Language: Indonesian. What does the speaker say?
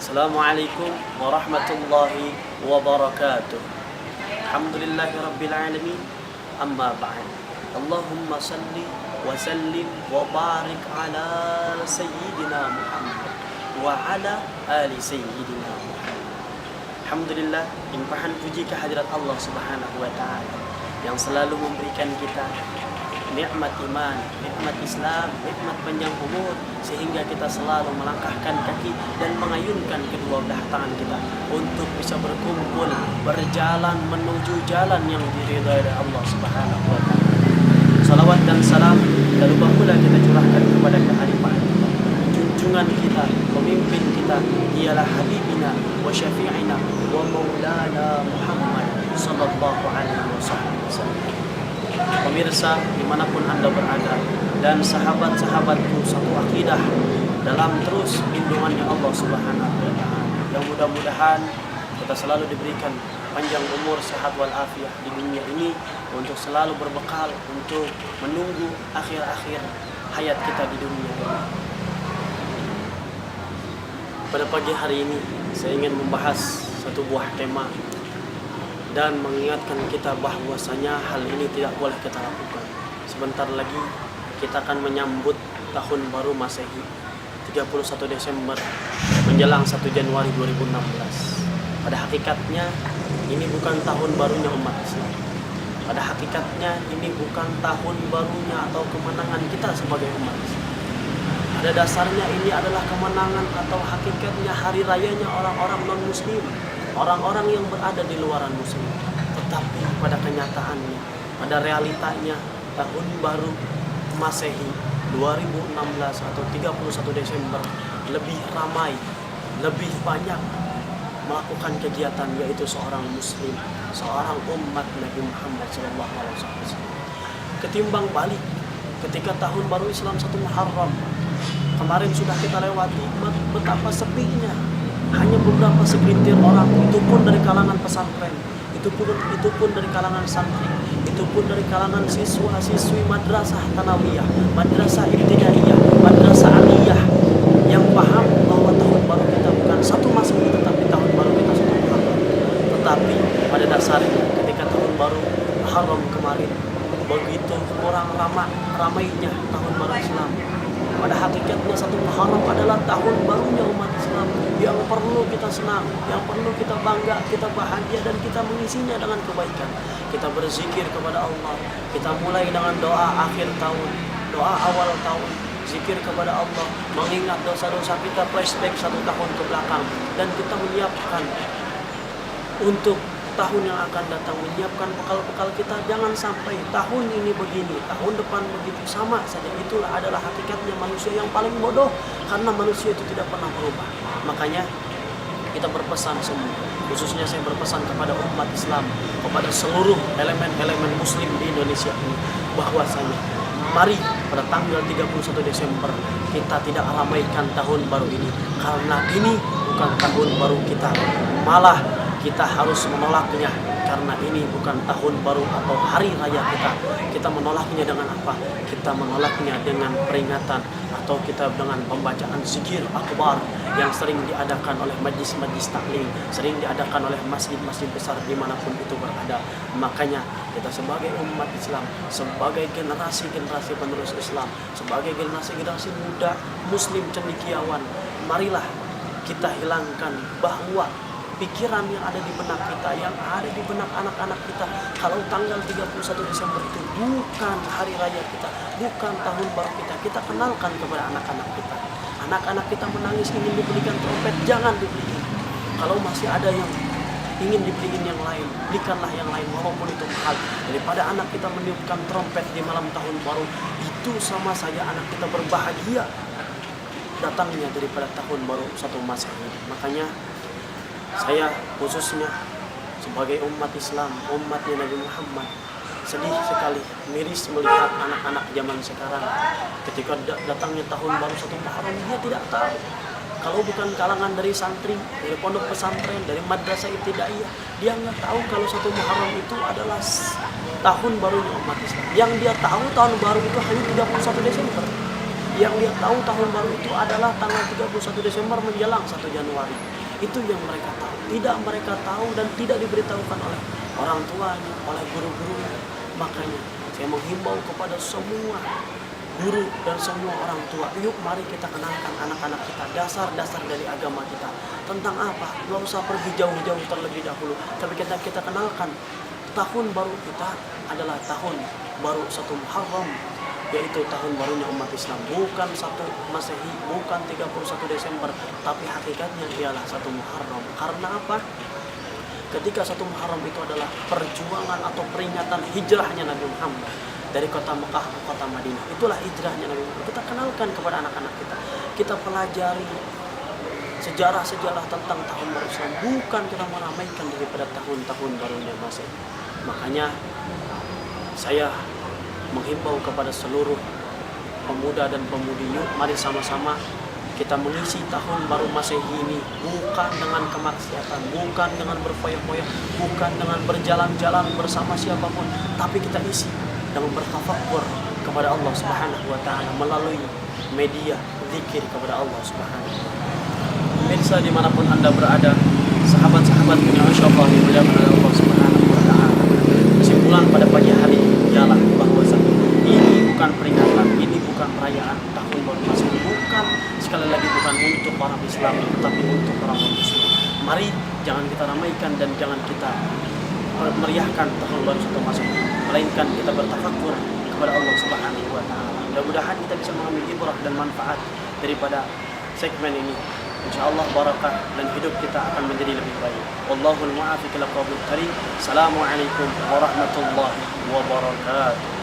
Assalamualaikum warahmatullahi wabarakatuh. Alhamdulillahi rabbil alamin. Amma ba'd. Allahumma salli wa sallim wa barik ala sayyidina Muhammad wa ala ali sayyidina Muhammad. Alhamdulillah, limpahan puji kehadirat Allah Subhanahu wa taala yang selalu memberikan kita nikmat iman, nikmat Islam, nikmat panjang umur, sehingga kita selalu melangkahkan kaki dan mengayunkan kedua belah tangan kita untuk bisa berkumpul, berjalan menuju jalan yang diridhai oleh Allah Subhanahu wa taala. Salawat dan salam tak lupa pula kita curahkan kepada kehalifan junjungan kita, pemimpin kita, ialah habibina wa syafi'ina wa maulana Muhammad sallallahu alaihi wasallam. Pemirsa dimanapun Anda berada, dan sahabat-sahabatku satu akidah dalam terus lindungannya Allah Subhanahu wa taala, yang mudah-mudahan kita selalu diberikan panjang umur, sehat walafiat di dunia ini untuk selalu berbekal untuk menunggu akhir-akhir hayat kita di dunia ini. Pada pagi hari ini saya ingin membahas satu buah tema dan mengingatkan kita bahwasanya hal ini tidak boleh kita lakukan. Sebentar lagi kita akan menyambut tahun baru Masehi, 31 Desember menjelang 1 Januari 2016. Pada hakikatnya ini bukan tahun barunya umat Islam. Pada hakikatnya ini bukan tahun barunya atau kemenangan kita sebagai umat Islam. Pada dasarnya ini adalah kemenangan atau hakikatnya hari rayanya orang-orang non-muslim, orang-orang yang berada di luaran muslim. Tetapi pada kenyataannya, pada realitanya, tahun baru Masehi 2016 atau 31 Desember lebih ramai, lebih banyak melakukan kegiatan, yaitu seorang muslim, seorang umat Nabi Muhammad SAW, ketimbang balik ketika tahun baru Islam 1 Muharram. Kemarin sudah kita lewati betapa sepinya, hanya beberapa segelintir orang, itu pun dari kalangan pesantren, itu pun dari kalangan santri, itu pun dari kalangan siswa-siswi madrasah Tanawiyah, madrasah Ibtidaiyah, madrasah Aliyah, yang paham bahwa tahun baru kita bukan 1 Masehi tetapi tahun baru kita 1 Muharram. Tetapi pada dasarnya ketika tahun baru Muharram kemarin begitu kurang ramainya tahun baru Islam. Pada hakikatnya 1 Muharram adalah tahun barunya umat Islam yang perlu kita senang, yang perlu kita bangga, kita bahagia, dan kita mengisinya dengan kebaikan. Kita berzikir kepada Allah, kita mulai dengan doa akhir tahun, doa awal tahun, zikir kepada Allah, mengingat dosa-dosa kita, flashback 1 tahun ke belakang, dan kita menyiapkan untuk tahun yang akan datang, menyiapkan bekal-bekal kita. Jangan sampai tahun ini begini, tahun depan begitu, sama saja. Itulah adalah hakikatnya manusia yang paling bodoh, karena manusia itu tidak pernah berubah. Makanya kita berpesan semua, khususnya saya berpesan kepada umat Islam, kepada seluruh elemen-elemen muslim di Indonesia ini, bahwasanya mari pada tanggal 31 Desember kita tidak ramaikan tahun baru ini, karena ini bukan tahun baru kita, malah kita harus menolaknya, karena ini bukan tahun baru atau hari raya kita. Kita menolaknya dengan apa? Kita menolaknya dengan peringatan atau kita dengan pembacaan zikir akbar yang sering diadakan oleh majlis-majlis taklim, sering diadakan oleh masjid-masjid besar dimanapun itu berada. Makanya kita sebagai umat Islam, sebagai generasi-generasi penerus Islam, sebagai generasi-generasi muda muslim cendekiawan, marilah kita hilangkan bahwa pikiran yang ada di benak kita, yang ada di benak anak-anak kita, kalau tanggal 31 Desember itu bukan hari raya kita, bukan tahun baru kita. Kita kenalkan kepada anak-anak kita. Anak-anak kita menangis ingin dibelikan trompet, jangan dibeliin. Kalau masih ada yang ingin dibeliin yang lain, belikanlah yang lain walaupun itu mahal. Daripada anak kita meniupkan trompet di malam tahun baru, itu sama saja anak kita berbahagia datangnya daripada tahun baru 1 Masehi. Makanya saya khususnya sebagai umat Islam, umatnya Nabi Muhammad, sedih sekali, miris melihat anak-anak zaman sekarang ketika datangnya tahun baru 1 Muharram, dia tidak tahu. Kalau bukan kalangan dari santri, dari pondok pesantren, dari madrasah ibtidaiyah, dia nggak tahu kalau 1 Muharram itu adalah tahun barunya umat Islam. Yang dia tahu tahun baru itu hanya 31 Desember. Yang dia tahu tahun baru itu adalah tanggal 31 Desember menjelang 1 Januari. Itu yang mereka tahu. Tidak mereka tahu dan tidak diberitahukan oleh orang tuanya, oleh guru-gurunya. Makanya saya menghimbau kepada semua guru dan semua orang tua, yuk mari kita kenalkan anak-anak kita dasar-dasar dari agama kita. Tentang apa? Gak usah pergi jauh-jauh terlebih dahulu, tapi kita kenalkan tahun baru kita adalah tahun baru 1 Muharram, yaitu tahun barunya umat Islam, bukan 1 Masehi, bukan 31 Desember, tapi hakikatnya ialah 1 Muharram. Karena apa? Ketika 1 Muharram itu adalah perjuangan atau peringatan hijrahnya Nabi Muhammad dari kota Mekah ke kota Madinah. Itulah hijrahnya Nabi Muhammad. Kita kenalkan kepada anak-anak kita. Kita pelajari sejarah-sejarah tentang tahun baru Islam, bukan kita meramaikan daripada tahun-tahun barunya Masehi. Makanya saya menghimbau kepada seluruh pemuda dan pemudi, yuk mari sama-sama kita mengisi tahun baru Masehi ini bukan dengan kemaksiatan, bukan dengan berfoya-foya, bukan dengan berjalan-jalan bersama siapapun, tapi kita isi dengan bertafakkur kepada Allah Subhanahu wa taala melalui media zikir kepada Allah Subhanahu wa taala. Pemirsa dimanapun Anda berada, sahabat-sahabat yang insyaallah dimuliakan oleh Allah Subhanahu wa taala. Kesimpulan pada pagi hari ialah bahwa ini bukan peringatan, ini bukan perayaan tahun baru Masehi, bukan, sekali lagi bukan untuk orang Islam, tetapi untuk orang Muslim. Mari jangan kita ramaikan dan jangan kita meriahkan tahun baru 1 Masehi, melainkan kita bertafakkur kepada Allah Subhanahu wa taala. Mudah-mudahan kita bisa mengambil ibrah dan manfaat daripada segmen ini. Insyaallah barakah dan hidup kita akan menjadi lebih baik. Wallahul muwaffiq ila aqwamit thariq. Assalamualaikum warahmatullahi wabarakatuh.